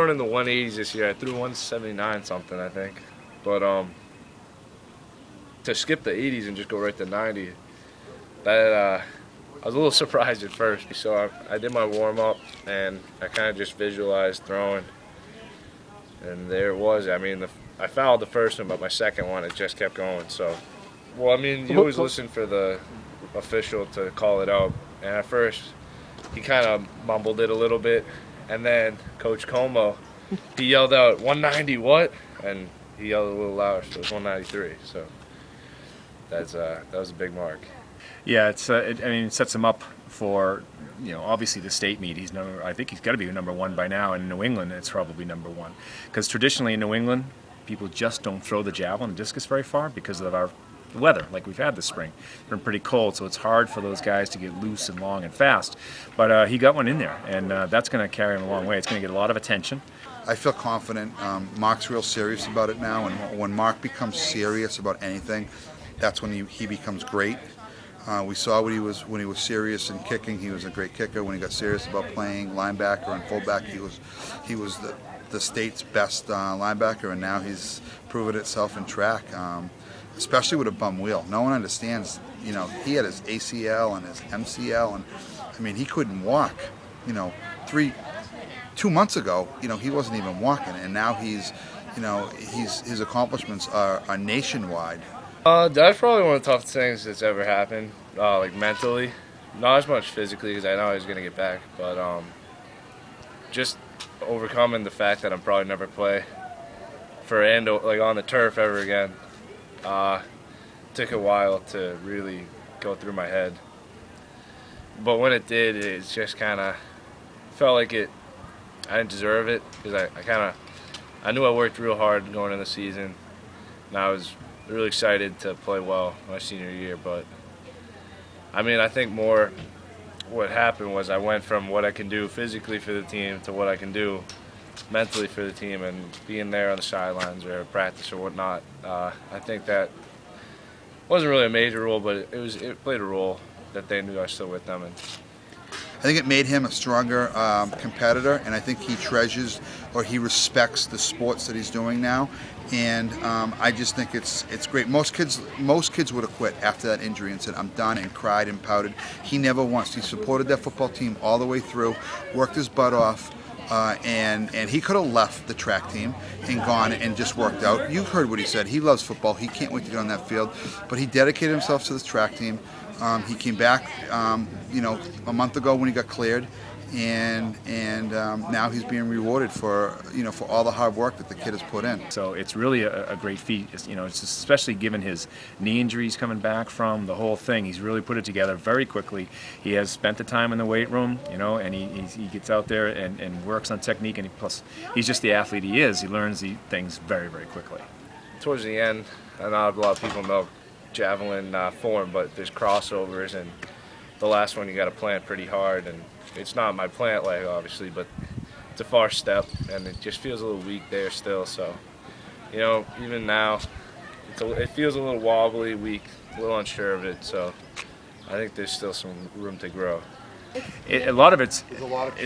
throwing in the 180s this year. I threw 179 something, I think. But to skip the 80s and just go right to 90, that I was a little surprised at first. So I did my warm-up, and I kind of just visualized throwing. And there it was. I mean, I fouled the first one, but my second one, it just kept going. So, well, I mean, you always listen for the official to call it out. And at first, he kind of mumbled it a little bit. And then Coach Como, he yelled out, 190 what? And he yelled a little louder, so it was 193. So that was a big mark. Yeah, I mean, it sets him up for, obviously the state meet. I think he's got to be number one by now. And in New England, it's probably number one. Because traditionally in New England, people just don't throw the javelin and discus very far because of our weather, like we've had this spring. It's been pretty cold, so it's hard for those guys to get loose and long and fast. But he got one in there, and that's going to carry him a long way. It's going to get a lot of attention. I feel confident. Mark's real serious about it now, and when Mark becomes serious about anything, that's when he becomes great. We saw when he was serious in kicking. He was a great kicker. When he got serious about playing linebacker and fullback, he was the state's best linebacker, and now he's proven itself in track, especially with a bum wheel. No one understands. He had his ACL and his MCL, and I mean, he couldn't walk. 2 months ago, he wasn't even walking, and now his accomplishments are nationwide. That's probably one of the toughest things that's ever happened, like mentally. Not as much physically, because I know I was going to get back, but just overcoming the fact that I'm probably never play for Andover, like on the turf ever again. Took a while to really go through my head. But when it did, it just kind of felt like I didn't deserve it, because I knew I worked real hard going into the season, and I was really excited to play well my senior year. But I mean, I think more what happened was I went from what I can do physically for the team to what I can do mentally for the team, and being there on the sidelines or practice or whatnot. I think that wasn't really a major role, but it played a role that they knew I was still with them. And I think it made him a stronger competitor, and I think he treasures or he respects the sports that he's doing now. And I just think it's great. Most kids would have quit after that injury and said, I'm done, and cried and pouted. He never once. He supported that football team all the way through, worked his butt off, and he could have left the track team and gone and just worked out. You heard what he said. He loves football. He can't wait to get on that field. But he dedicated himself to the track team. He came back, a month ago when he got cleared, and now he's being rewarded for all the hard work that the kid has put in. So it's really a great feat. It's especially given his knee injuries coming back from the whole thing. He's really put it together very quickly. He has spent the time in the weight room, and he gets out there and works on technique, and plus he's just the athlete he is. He learns the things very, very quickly. towards the end, I know a lot of people know javelin form, but there's crossovers, and the last one you got to plant pretty hard, and it's not my plant leg obviously, but it's a far step, and it just feels a little weak there still. So, even now, it feels a little wobbly, weak, a little unsure of it. So, I think there's still some room to grow. A lot of it's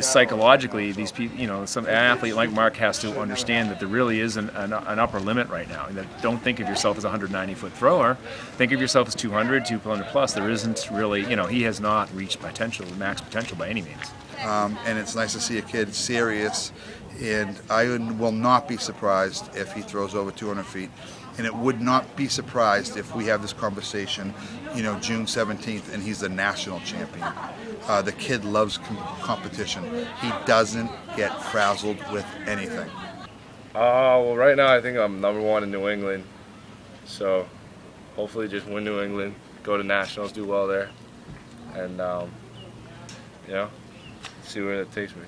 psychologically. These people, some athlete like Mark has to understand that there really is an upper limit right now. Don't think of yourself as a 190-foot thrower. Think of yourself as 200, 200 plus. There isn't really, he has not reached max potential by any means. And it's nice to see a kid serious, and I will not be surprised if he throws over 200 feet. And it would not be surprised if we have this conversation, June 17th, and he's the national champion. The kid loves competition. He doesn't get frazzled with anything. Well, right now I think I'm #1 in New England. So hopefully just win New England, go to nationals, do well there, and see where that takes me.